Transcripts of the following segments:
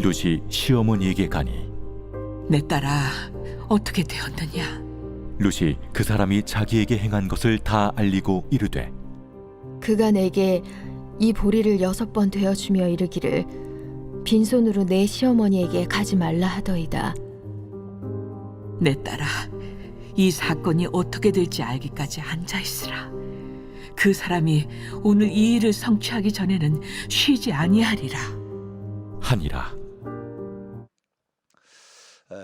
룻이 시어머니에게 가니 내 딸아, 어떻게 되었느냐? 룻이 그 사람이 자기에게 행한 것을 다 알리고 이르되 그가 내게 이 보리를 6번 되어주며 이르기를 빈손으로 내 시어머니에게 가지 말라 하더이다. 내 딸아, 이 사건이 어떻게 될지 알기까지 앉아있으라. 그 사람이 오늘 이 일을 성취하기 전에는 쉬지 아니하리라. 하니라.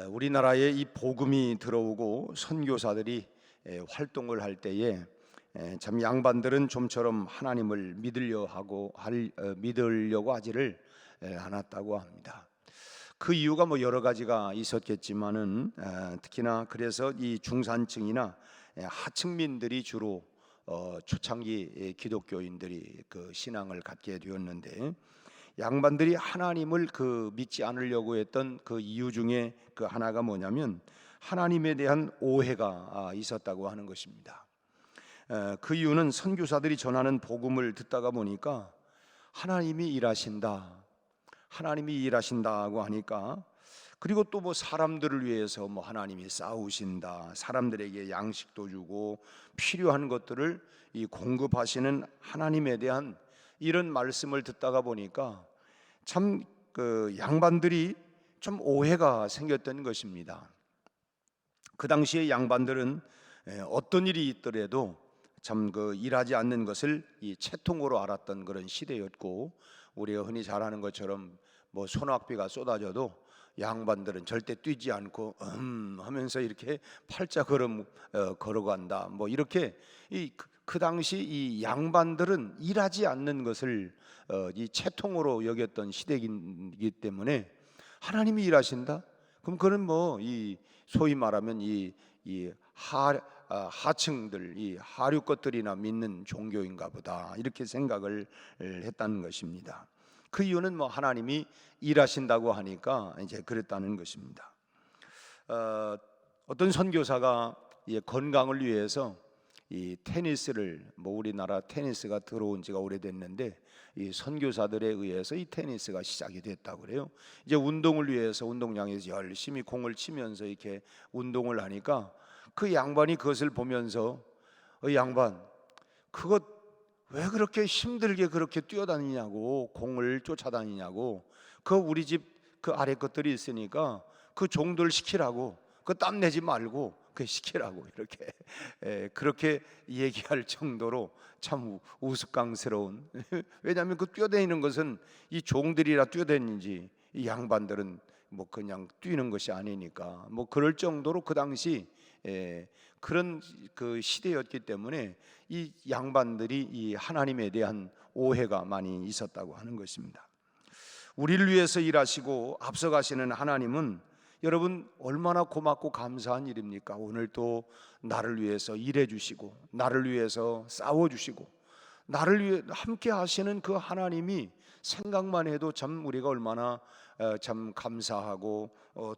우리나라에 이 복음이 들어오고 선교사들이 활동을 할 때에 참 양반들은 좀처럼 하나님을 믿으려고 하지를 않았다고 합니다. 그 이유가 뭐 여러 가지가 있었겠지만은 특히나 그래서 이 중산층이나 하층민들이 주로 초창기 기독교인들이 그 신앙을 갖게 되었는데, 양반들이 하나님을 믿지 않으려고 했던 그 이유 중에 그 하나가 뭐냐면 하나님에 대한 오해가 있었다고 하는 것입니다. 그 이유는 선교사들이 전하는 복음을 듣다가 보니까 하나님이 일하신다고 하니까, 그리고 또 뭐 사람들을 위해서 뭐 하나님이 싸우신다, 사람들에게 양식도 주고 필요한 것들을 공급하시는 하나님에 대한 이런 말씀을 듣다가 보니까 참 그 양반들이 좀 오해가 생겼던 것입니다. 그 당시에 양반들은 어떤 일이 있더라도 참 일하지 않는 것을 이 채통으로 알았던 그런 시대였고, 우리가 흔히 잘 아는 것처럼 뭐 소낙비가 쏟아져도 양반들은 절대 뛰지 않고 하면서 이렇게 팔자 걸음 걸어간다. 뭐 이렇게 그 당시 이 양반들은 일하지 않는 것을 이 채통으로 여겼던 시대이기 때문에 하나님이 일하신다? 그럼 그는 뭐 이 소위 말하면 이 하층들, 이 하류 것들이나 믿는 종교인가 보다, 이렇게 생각을 했다는 것입니다. 그 이유는 뭐 하나님이 일하신다고 하니까 이제 그랬다는 것입니다. 어떤 선교사가 건강을 위해서 이 테니스를, 뭐 우리나라 테니스가 들어온 지가 오래됐는데 이 선교사들에 의해서 이 테니스가 시작이 됐다고 그래요. 이제 운동을 위해서 운동장에서 열심히 공을 치면서 이렇게 운동을 하니까 그 양반이 그것을 보면서 양반, 그것 왜 그렇게 힘들게 그렇게 뛰어다니냐고, 공을 쫓아다니냐고, 우리 집 그 아래 것들이 있으니까 그 종들 시키라고, 그 땀 내지 말고 그 시키라고, 이렇게 그렇게 얘기할 정도로 참 우스꽝스러운 왜냐하면 그 뛰어다니는 것은 이 종들이라 뛰어다니는지 이 양반들은 뭐 그냥 뛰는 것이 아니니까, 뭐 그럴 정도로 그 당시 그런 그 시대였기 때문에 이 양반들이 이 하나님에 대한 오해가 많이 있었다고 하는 것입니다. 우리를 위해서 일하시고 앞서가시는 하나님은 여러분 얼마나 고맙고 감사한 일입니까? 오늘 또 나를 위해서 일해 주시고, 나를 위해서 싸워 주시고, 나를 위해 함께 하시는 그 하나님이 생각만 해도 참 우리가 얼마나 참 감사하고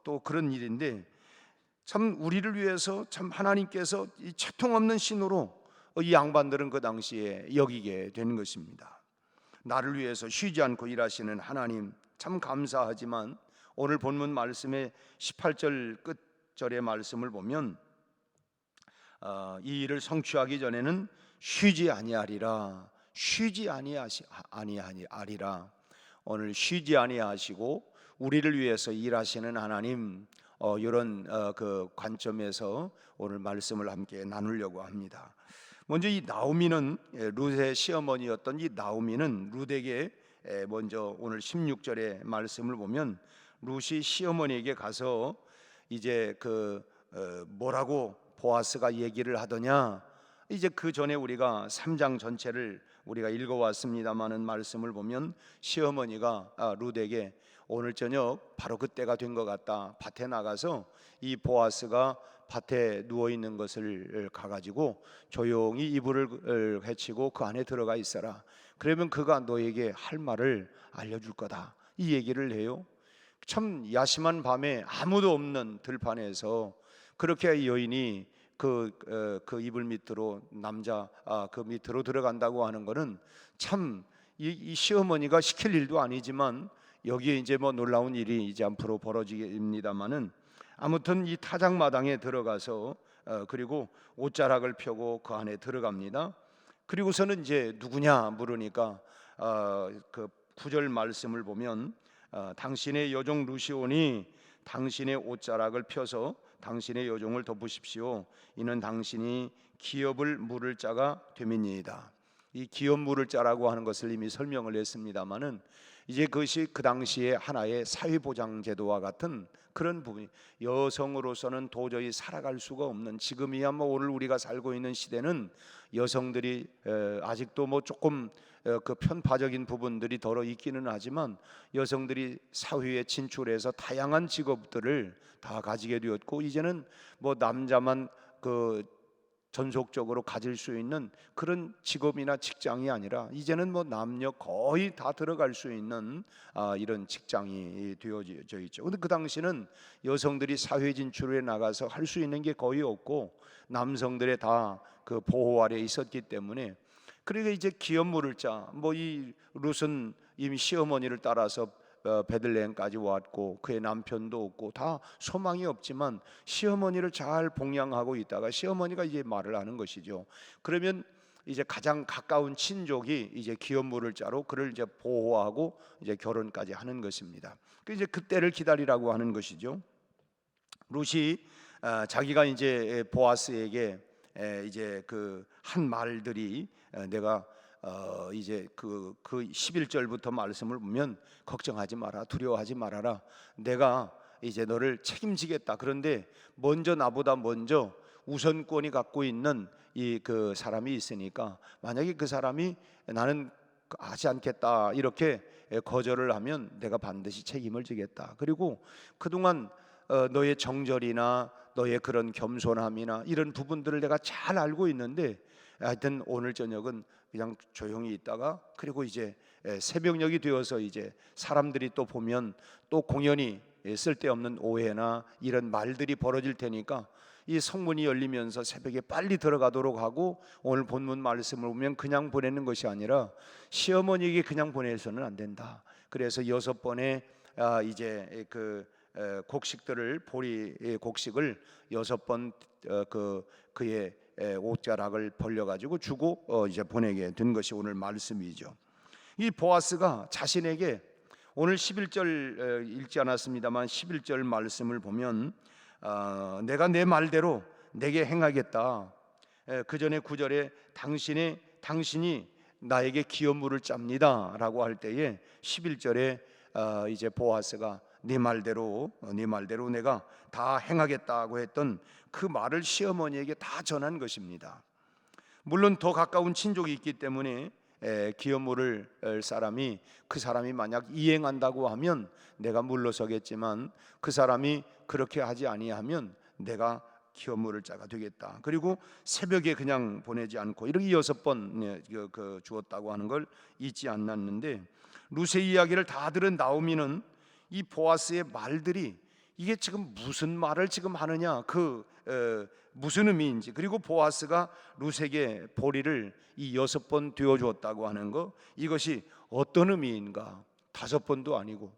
또 그런 일인데, 참 우리를 위해서 참 하나님께서 이 채통 없는 신으로 이 양반들은 그 당시에 여기게 되는 것입니다. 나를 위해서 쉬지 않고 일하시는 하나님 참 감사하지만, 오늘 본문 말씀의 18절 끝절의 말씀을 보면 이 일을 성취하기 전에는 쉬지 아니하리라. 오늘 쉬지 아니하시고 우리를 위해서 일하시는 하나님, 이런 그 관점에서 오늘 말씀을 함께 나누려고 합니다. 먼저 이 나오미는, 룻의 시어머니였던 이 나오미는 룻에게 먼저 오늘 16절의 말씀을 보면 룻이 시어머니에게 가서 이제 뭐라고 보아스가 얘기를 하더냐, 이제 그 전에 우리가 3장 전체를 우리가 읽어왔습니다마는 말씀을 보면 시어머니가 룻에게 오늘 저녁 바로 그때가 된 것 같다, 밭에 나가서 이 보아스가 밭에 누워 있는 것을 가가지고 조용히 이불을 헤치고 그 안에 들어가 있어라. 그러면 그가 너에게 할 말을 알려줄 거다, 이 얘기를 해요. 참 야심한 밤에 아무도 없는 들판에서 그렇게 여인이 그 이불 밑으로 남자 그 밑으로 들어간다고 하는 것은 참 이 시어머니가 시킬 일도 아니지만 여기에 이제 뭐 놀라운 일이 이제 앞으로 벌어지겠습니다만은, 아무튼 이 타작마당에 들어가서 그리고 옷자락을 펴고 그 안에 들어갑니다. 그리고서는 이제 누구냐 물으니까 그 9절 말씀을 보면 당신의 여종 루시온이 당신의 옷자락을 펴서 당신의 여종을 덮으십시오. 이는 당신이 기업을 물을 자가 됨이니이다. 이 기업 물을 자라고 하는 것을 이미 설명을 했습니다마는, 이제 그것이 그 당시에 하나의 사회보장제도와 같은 그런 부분이, 여성으로서는 도저히 살아갈 수가 없는, 지금이야 뭐 오늘 우리가 살고 있는 시대는 여성들이 아직도 뭐 조금 그 편파적인 부분들이 덜어 있기는 하지만, 여성들이 사회에 진출해서 다양한 직업들을 다 가지게 되었고, 이제는 뭐 남자만 그 전속적으로 가질 수 있는 그런 직업이나 직장이 아니라, 이제는 뭐 남녀 거의 다 들어갈 수 있는 이런 직장이 되어져 있죠. 근데 그 당시는 여성들이 사회 진출에 나가서 할 수 있는 게 거의 없고, 남성들의 다 그 보호 아래 있었기 때문에, 그러니까 이제 기업 물을 자, 뭐 이 룻은 이미 시어머니를 따라서 베들레헴까지 왔고, 그의 남편도 없고 다 소망이 없지만 시어머니를 잘 봉양하고 있다가 시어머니가 이제 말을 하는 것이죠. 그러면 이제 가장 가까운 친족이 이제 기업 물을 자로 그를 이제 보호하고 이제 결혼까지 하는 것입니다. 그 이제 그때를 기다리라고 하는 것이죠. 룻이 자기가 이제 보아스에게 이제 그 한 말들이, 내가 이제 그 11절부터 말씀을 보면, 걱정하지 마라, 두려워하지 말아라, 내가 이제 너를 책임지겠다. 그런데 먼저 나보다 먼저 우선권이 갖고 있는 이 그 사람이 있으니까, 만약에 그 사람이 나는 하지 않겠다 이렇게 거절을 하면 내가 반드시 책임을 지겠다. 그리고 그동안 너의 정절이나 너의 그런 겸손함이나 이런 부분들을 내가 잘 알고 있는데, 하여튼 오늘 저녁은 그냥 조용히 있다가, 그리고 이제 새벽녘이 되어서 이제 사람들이 또 보면 또 공연히 쓸데없는 오해나 이런 말들이 벌어질 테니까, 이 성문이 열리면서 새벽에 빨리 들어가도록 하고, 오늘 본문 말씀을 보면 그냥 보내는 것이 아니라 시어머니에게 그냥 보내서는 안 된다. 그래서 6번의 이제 그 곡식들을, 보리 곡식을 6번 그의 옷자락을 벌려가지고 주고 이제 보내게 된 것이 오늘 말씀이죠. 이 보아스가 자신에게, 오늘 11절 읽지 않았습니다만 11절 말씀을 보면 내가 내 말대로 내게 행하겠다. 그 전에 9절에 당신이 나에게 기업 물을 짭니다 라고 할 때에 11절에 이제 보아스가 네 말대로 내가 다 행하겠다고 했던 그 말을 시어머니에게 다 전한 것입니다. 물론 더 가까운 친족이 있기 때문에 기업 물을 사람이, 그 사람이 만약 이행한다고 하면 내가 물러서겠지만, 그 사람이 그렇게 하지 아니하면 내가 기업 물을 자가 되겠다. 그리고 새벽에 그냥 보내지 않고 이렇게 6번 주었다고 하는 걸 잊지 않았는데, 룻의 이야기를 다 들은 나오미는 이 보아스의 말들이 이게 지금 무슨 말을 지금 하느냐, 무슨 의미인지, 그리고 보아스가 룻에게 보리를 이 6번 되어 주었다고 하는 거, 이것이 어떤 의미인가. 5번도 아니고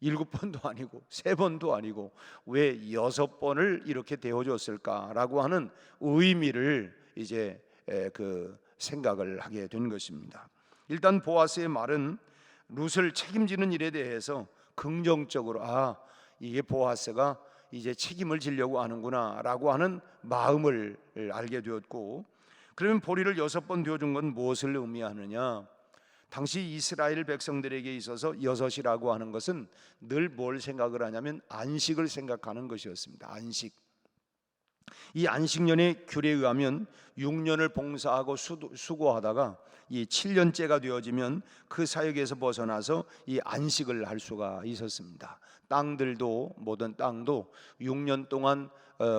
7번도 아니고 3번도 아니고 왜 6번을 이렇게 되어 줬을까라고 하는 의미를 이제 그 생각을 하게 된 것입니다. 일단 보아스의 말은 룻을 책임지는 일에 대해서 긍정적으로, 이게 보아스가 이제 책임을 지려고 하는구나 라고 하는 마음을 알게 되었고, 그러면 보리를 6번 되어준 건 무엇을 의미하느냐. 당시 이스라엘 백성들에게 있어서 6이라고 하는 것은 늘 뭘 생각을 하냐면 안식을 생각하는 것이었습니다. 안식. 이 안식년의 규례에 의하면 6년을 봉사하고 수고하다가 이 7년째가 되어지면 그 사역에서 벗어나서 이 안식을 할 수가 있었습니다. 땅들도, 모든 땅도 6년 동안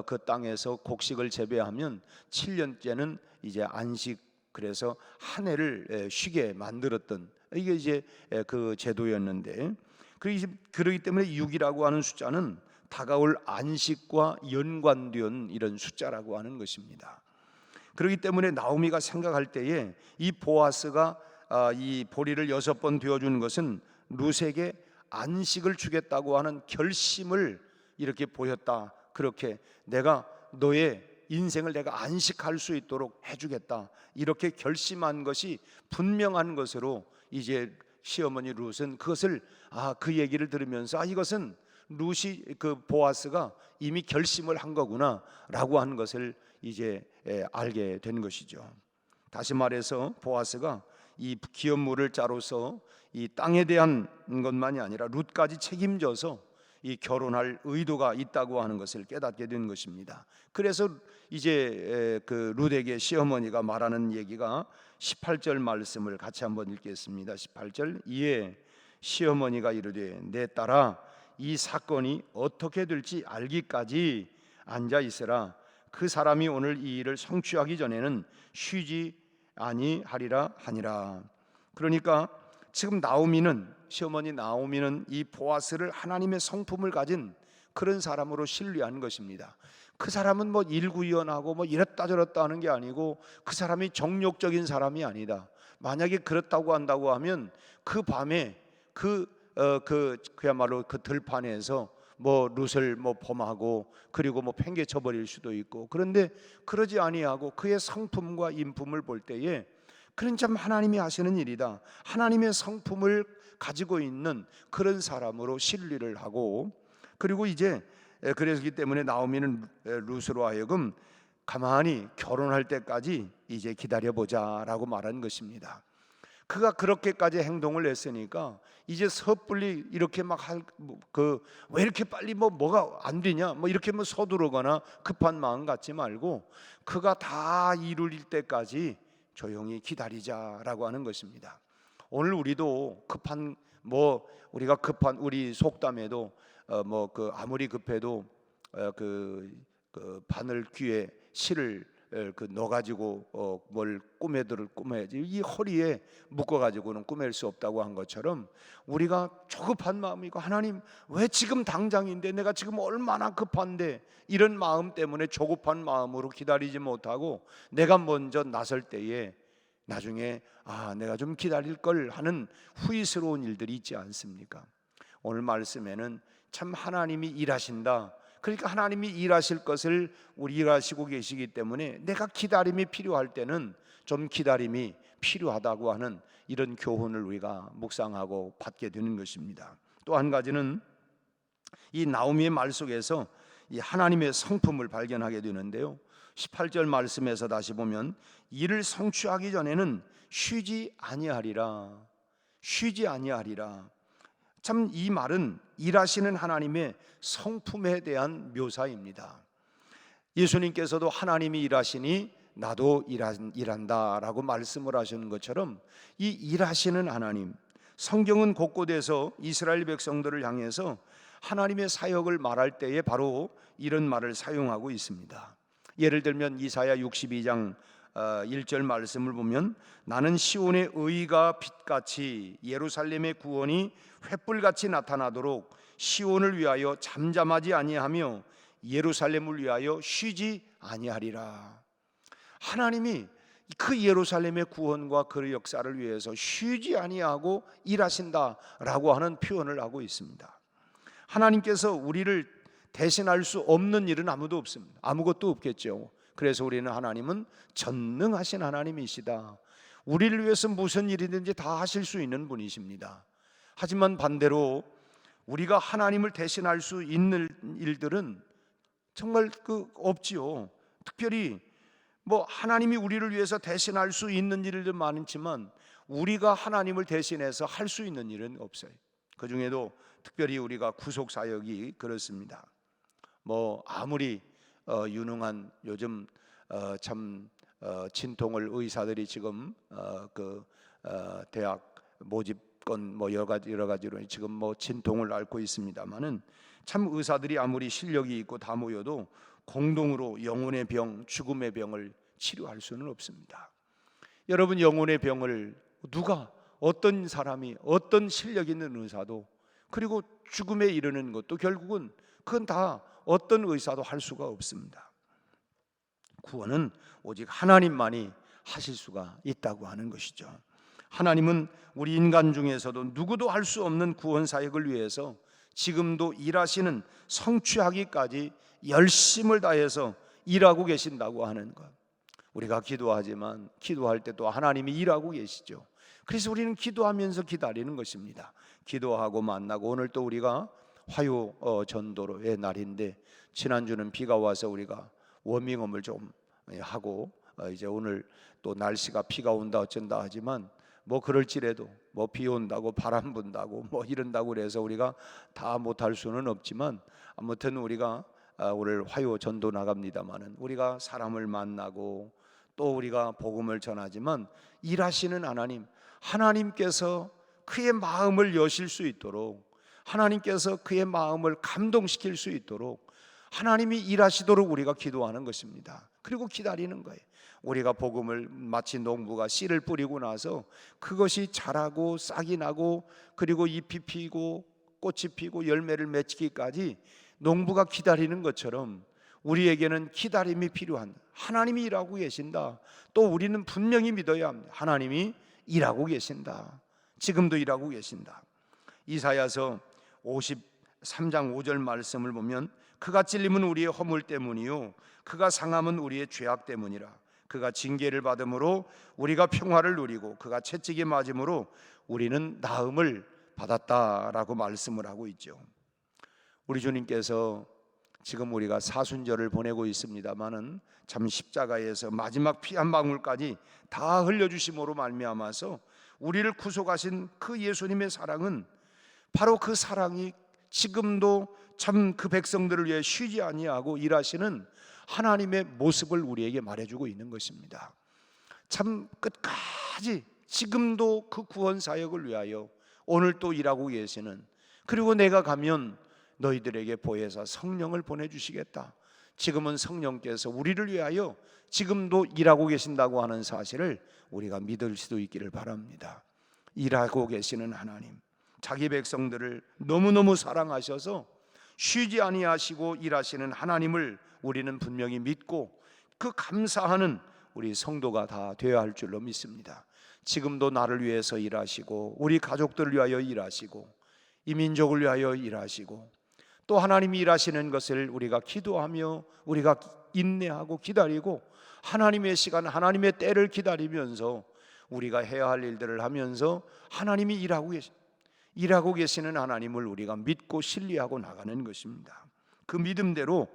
그 땅에서 곡식을 재배하면 7년째는 이제 안식, 그래서 한 해를 쉬게 만들었던, 이게 이제 그 제도였는데, 그렇기 때문에 6이라고 하는 숫자는 다가올 안식과 연관된 이런 숫자라고 하는 것입니다. 그렇기 때문에 나오미가 생각할 때에 이 보아스가 이 보리를 6번 되어주는 것은 룻에게 안식을 주겠다고 하는 결심을 이렇게 보였다. 그렇게 내가 너의 인생을 내가 안식할 수 있도록 해주겠다. 이렇게 결심한 것이 분명한 것으로 이제 시어머니 룻은 그것을 그 얘기를 들으면서 이것은 룻이 그 보아스가 이미 결심을 한 거구나라고 하는 것을 이제 알게 된 것이죠. 다시 말해서 보아스가 이 기업물을 짜로서 이 땅에 대한 것만이 아니라 룻까지 책임져서 이 결혼할 의도가 있다고 하는 것을 깨닫게 된 것입니다. 그래서 이제 그 룻에게 시어머니가 말하는 얘기가 18절 말씀을 같이 한번 읽겠습니다. 18절 이에 시어머니가 이르되 내 딸아 이 사건이 어떻게 될지 알기까지 앉아 있으라. 그 사람이 오늘 이 일을 성취하기 전에는 쉬지 아니하리라 하니라. 그러니까 지금 나오미는 시어머니 나오미는 이 보아스를 하나님의 성품을 가진 그런 사람으로 신뢰한 것입니다. 그 사람은 뭐 일구이연하고 뭐 이랬다 저랬다 하는 게 아니고 그 사람이 정욕적인 사람이 아니다. 만약에 그렇다고 한다고 하면 그 밤에 그야말로 그 들판에서 뭐 룻을 뭐 범하고 그리고 뭐 팽개쳐 버릴 수도 있고, 그런데 그러지 아니하고 그의 성품과 인품을 볼 때에 그는 참 하나님이 하시는 일이다. 하나님의 성품을 가지고 있는 그런 사람으로 신뢰를 하고, 그리고 이제 그래서기 때문에 나오미는 룻으로 하여금 가만히 결혼할 때까지 이제 기다려보자라고 말한 것입니다. 그가 그렇게까지 행동을 했으니까 이제 섣불리 이렇게 막 왜 이렇게 빨리 뭐가 안 되냐 이렇게 서두르거나 급한 마음 갖지 말고 그가 다 이룰 때까지 조용히 기다리자라고 하는 것입니다. 오늘 우리도 우리가 급한 우리 속담에도 아무리 급해도 그 바늘 귀에 실을 넣어가지고 뭘 꾸며야지 이 허리에 묶어가지고는 꾸밀 수 없다고 한 것처럼 우리가 조급한 마음이고 하나님 왜 지금 당장인데 내가 지금 얼마나 급한데 이런 마음 때문에 조급한 마음으로 기다리지 못하고 내가 먼저 나설 때에 나중에 내가 좀 기다릴 걸 하는 후회스러운 일들이 있지 않습니까? 오늘 말씀에는 참 하나님이 일하신다. 그러니까 하나님이 일하실 것을 우리 일하시고 계시기 때문에 내가 기다림이 필요할 때는 좀 기다림이 필요하다고 하는 이런 교훈을 우리가 묵상하고 받게 되는 것입니다. 또 한 가지는 이 나오미의 말 속에서 이 하나님의 성품을 발견하게 되는데요. 18절 말씀에서 다시 보면 일을 성취하기 전에는 쉬지 아니하리라. 쉬지 아니하리라. 참 이 말은 일하시는 하나님의 성품에 대한 묘사입니다. 예수님께서도 하나님이 일하시니 나도 일한다라고 말씀을 하시는 것처럼 이 일하시는 하나님, 성경은 곳곳에서 이스라엘 백성들을 향해서 하나님의 사역을 말할 때에 바로 이런 말을 사용하고 있습니다. 예를 들면 이사야 62장 1절 말씀을 보면 나는 시온의 의가 빛같이 예루살렘의 구원이 횃불같이 나타나도록 시온을 위하여 잠잠하지 아니하며 예루살렘을 위하여 쉬지 아니하리라. 하나님이 그 예루살렘의 구원과 그 역사를 위해서 쉬지 아니하고 일하신다라고 하는 표현을 하고 있습니다. 하나님께서 우리를 대신할 수 없는 일은 아무도 없습니다. 아무것도 없겠죠. 그래서 우리는 하나님은 전능하신 하나님이시다. 우리를 위해서 무슨 일이든지 다 하실 수 있는 분이십니다. 하지만 반대로 우리가 하나님을 대신할 수 있는 일들은 정말 없지요. 특별히 하나님이 우리를 위해서 대신할 수 있는 일들 많지만 우리가 하나님을 대신해서 할 수 있는 일은 없어요. 그 중에도 특별히 우리가 구속 사역이 그렇습니다. 아무리 유능한 요즘 참 진통을 의사들이 지금 대학 모집건 여러 가지로 지금 진통을 앓고 있습니다만은 참 의사들이 아무리 실력이 있고 다 모여도 공동으로 영혼의 병, 죽음의 병을 치료할 수는 없습니다. 여러분, 영혼의 병을 어떤 사람이 어떤 실력 있는 의사도, 그리고 죽음에 이르는 것도 결국은 그건 다 어떤 의사도 할 수가 없습니다. 구원은 오직 하나님만이 하실 수가 있다고 하는 것이죠. 하나님은 우리 인간 중에서도 누구도 할 수 없는 구원 사역을 위해서 지금도 일하시는, 성취하기까지 열심을 다해서 일하고 계신다고 하는 것. 우리가 기도하지만 기도할 때 또 하나님이 일하고 계시죠. 그래서 우리는 기도하면서 기다리는 것입니다. 기도하고 만나고, 오늘 또 우리가 화요 전도로의 날인데, 지난주는 비가 와서 우리가 워밍업을 좀 하고, 이제 오늘 또 날씨가 비가 온다 어쩐다 하지만 뭐 그럴지라도 뭐 비 온다고 바람 분다고 뭐 이런다고 그래서 우리가 다 못할 수는 없지만, 아무튼 우리가 오늘 화요 전도 나갑니다마는 우리가 사람을 만나고 또 우리가 복음을 전하지만, 일하시는 하나님께서 그의 마음을 여실 수 있도록, 하나님께서 그의 마음을 감동시킬 수 있도록 하나님이 일하시도록 우리가 기도하는 것입니다. 그리고 기다리는 거예요. 우리가 복음을, 마치 농부가 씨를 뿌리고 나서 그것이 자라고 싹이 나고 그리고 잎이 피고 꽃이 피고 열매를 맺기까지 농부가 기다리는 것처럼, 우리에게는 기다림이 필요한, 하나님이 일하고 계신다. 또 우리는 분명히 믿어야 합니다. 하나님이 일하고 계신다. 지금도 일하고 계신다. 이사야서 53장 5절 말씀을 보면, 그가 찔림은 우리의 허물 때문이요 그가 상함은 우리의 죄악 때문이라. 그가 징계를 받음으로 우리가 평화를 누리고 그가 채찍에 맞음으로 우리는 나음을 받았다라고 말씀을 하고 있죠. 우리 주님께서 지금 우리가 사순절을 보내고 있습니다마는 참 십자가에서 마지막 피 한 방울까지 다 흘려주심으로 말미암아서 우리를 구속하신 그 예수님의 사랑은, 바로 그 사랑이 지금도 참 그 백성들을 위해 쉬지 아니하고 일하시는 하나님의 모습을 우리에게 말해주고 있는 것입니다. 참 끝까지 지금도 그 구원 사역을 위하여 오늘 또 일하고 계시는, 그리고 내가 가면 너희들에게 보혜사 성령을 보내주시겠다. 지금은 성령께서 우리를 위하여 지금도 일하고 계신다고 하는 사실을 우리가 믿을 수도 있기를 바랍니다. 일하고 계시는 하나님, 자기 백성들을 너무너무 사랑하셔서 쉬지 아니하시고 일하시는 하나님을 우리는 분명히 믿고, 그 감사하는 우리 성도가 다 되어야 할 줄로 믿습니다. 지금도 나를 위해서 일하시고 우리 가족들을 위하여 일하시고 이 민족을 위하여 일하시고, 또 하나님이 일하시는 것을 우리가 기도하며 우리가 인내하고 기다리고, 하나님의 시간, 하나님의 때를 기다리면서 우리가 해야 할 일들을 하면서 하나님이 일하고 계시는 하나님을 우리가 믿고 신뢰하고 나가는 것입니다. 그 믿음대로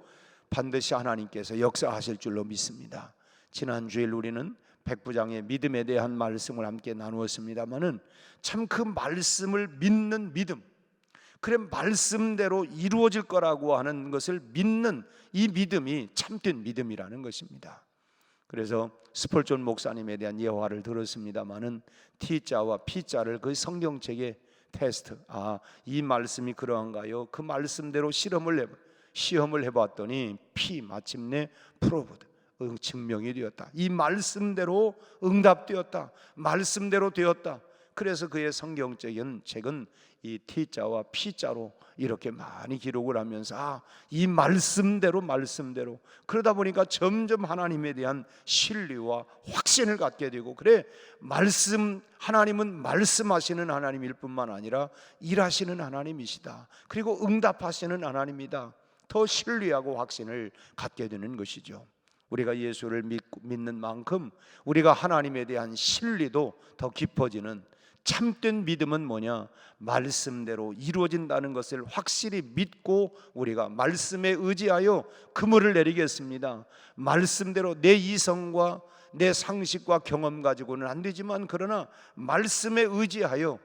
반드시 하나님께서 역사하실 줄로 믿습니다. 지난 주일 우리는 백부장의 믿음에 대한 말씀을 함께 나누었습니다마는, 참 그 말씀을 믿는 믿음, 그래 말씀대로 이루어질 거라고 하는 것을 믿는 이 믿음이 참된 믿음이라는 것입니다. 그래서 스펄전 목사님에 대한 예화를 들었습니다마는, T자와 P자를 그 성경책에 테스트, 이 말씀이 그러한가요? 그 말씀대로 시험을 해봤더니 P, 마침내 프로브드, 증명이 되었다. 이 말씀대로 응답되었다. 말씀대로 되었다. 그래서 그의 성경적인 책은 이 T자와 P자로 이렇게 많이 기록을 하면서 이 말씀대로 그러다 보니까 점점 하나님에 대한 신뢰와 확신을 갖게 되고, 그래 하나님은 말씀하시는 하나님일 뿐만 아니라 일하시는 하나님이시다. 그리고 응답하시는 하나님이다. 더 신뢰하고 확신을 갖게 되는 것이죠. 우리가 예수를 믿는 만큼 우리가 하나님에 대한 신뢰도 더 깊어지는, 참된 믿음은 뭐냐? 말씀대로 이루어진다는 것을 확실히 믿고 우리가 말씀에 의지하여 그물을 내리겠습니다. 말씀대로 내 이성과 내 상식과 경험 가지고는 안 되지만, 그러나 말씀에 의지하여,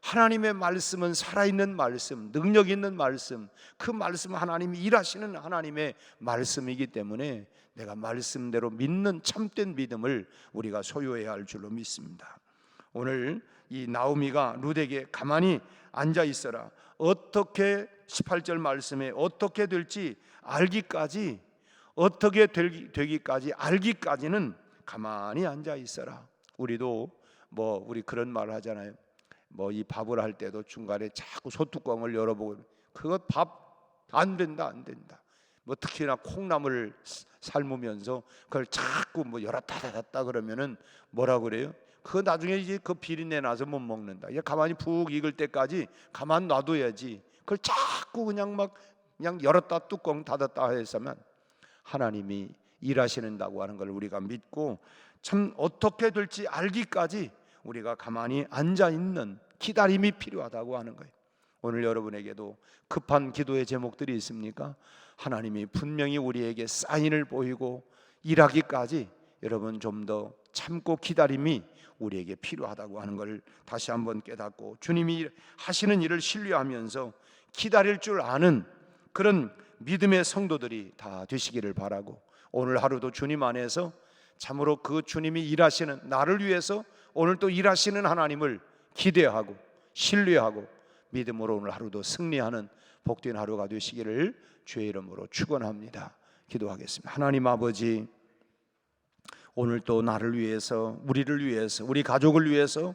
하나님의 말씀은 살아있는 말씀, 능력 있는 말씀, 그 말씀 하나님이 일하시는 하나님의 말씀이기 때문에 내가 말씀대로 믿는 참된 믿음을 우리가 소유해야 할 줄로 믿습니다. 오늘 이 나오미가 룻에게 가만히 앉아 있어라, 어떻게 18절 말씀에 어떻게 될지 알기까지, 어떻게 되기까지 알기까지는 가만히 앉아 있어라. 우리도 우리 그런 말 하잖아요. 이 밥을 할 때도 중간에 자꾸 소뚜껑을 열어보고, 그거 밥 안 된다. 특히나 콩나물을 삶으면서 그걸 자꾸 열었다 닫았다 그러면은 뭐라 그래요? 그 나중에 이제 그 비린내 나서 못 먹는다. 이게 가만히 푹 익을 때까지 가만 놔둬야지. 그걸 자꾸 그냥 열었다 뚜껑 닫았다 했으면 하나님이 일하시는다고 하는 걸 우리가 믿고 참 어떻게 될지 알기까지 우리가 가만히 앉아 있는 기다림이 필요하다고 하는 거예요. 오늘 여러분에게도 급한 기도의 제목들이 있습니까? 하나님이 분명히 우리에게 사인을 보이고 일하기까지 여러분 좀 더 참고 기다림이 우리에게 필요하다고 하는 걸 다시 한번 깨닫고 주님이 하시는 일을 신뢰하면서 기다릴 줄 아는 그런 믿음의 성도들이 다 되시기를 바라고, 오늘 하루도 주님 안에서 참으로 그 주님이 일하시는, 나를 위해서 오늘 또 일하시는 하나님을 기대하고 신뢰하고 믿음으로 오늘 하루도 승리하는 복된 하루가 되시기를 주의 이름으로 축원합니다. 기도하겠습니다. 하나님 아버지, 오늘 또 나를 위해서, 우리를 위해서, 우리 가족을 위해서,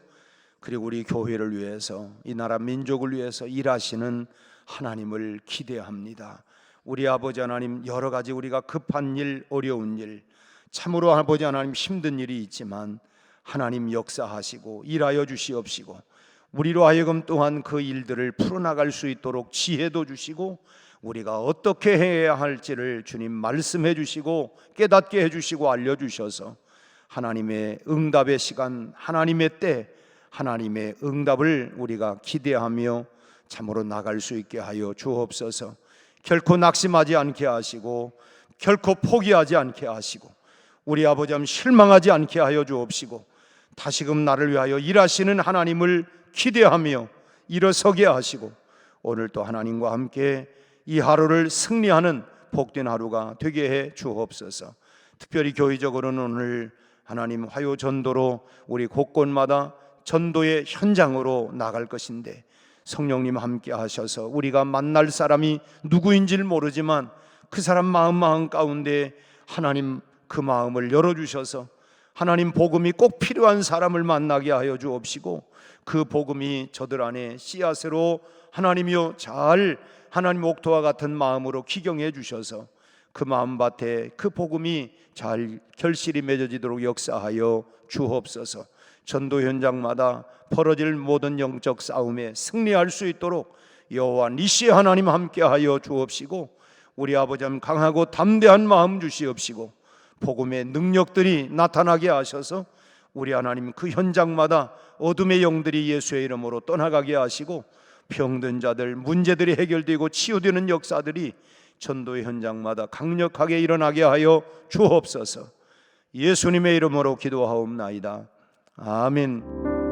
그리고 우리 교회를 위해서, 이 나라 민족을 위해서 일하시는 하나님을 기대합니다. 우리 아버지 하나님, 여러 가지 우리가 급한 일, 어려운 일, 참으로 아버지 하나님 힘든 일이 있지만 하나님 역사하시고 일하여 주시옵시고, 우리로 하여금 또한 그 일들을 풀어나갈 수 있도록 지혜도 주시고, 우리가 어떻게 해야 할지를 주님 말씀해 주시고 깨닫게 해주시고 알려주셔서 하나님의 응답의 시간, 하나님의 때, 하나님의 응답을 우리가 기대하며 참으로 나갈 수 있게 하여 주옵소서. 결코 낙심하지 않게 하시고 결코 포기하지 않게 하시고 우리 아버지 하나님 실망하지 않게 하여 주옵시고, 다시금 나를 위하여 일하시는 하나님을 기대하며 일어서게 하시고, 오늘 또 하나님과 함께 이 하루를 승리하는 복된 하루가 되게 해 주옵소서. 특별히 교회적으로는 오늘 하나님 화요 전도로 우리 곳곳마다 전도의 현장으로 나갈 것인데 성령님 함께 하셔서 우리가 만날 사람이 누구인지를 모르지만 그 사람 마음 가운데 하나님 그 마음을 열어주셔서 하나님 복음이 꼭 필요한 사람을 만나게 하여 주옵시고, 그 복음이 저들 안에 씨앗으로 하나님이여 잘 하나님 옥토와 같은 마음으로 기경해 주셔서 그 마음밭에 그 복음이 잘 결실이 맺어지도록 역사하여 주옵소서. 전도 현장마다 벌어질 모든 영적 싸움에 승리할 수 있도록 여호와 니시 하나님 함께하여 주옵시고, 우리 아버지 하나님 강하고 담대한 마음 주시옵시고 복음의 능력들이 나타나게 하셔서 우리 하나님 그 현장마다 어둠의 영들이 예수의 이름으로 떠나가게 하시고 병든 자들, 문제들이 해결되고 치유되는 역사들이 전도의 현장마다 강력하게 일어나게 하여 주옵소서. 예수님의 이름으로 기도하옵나이다. 아멘.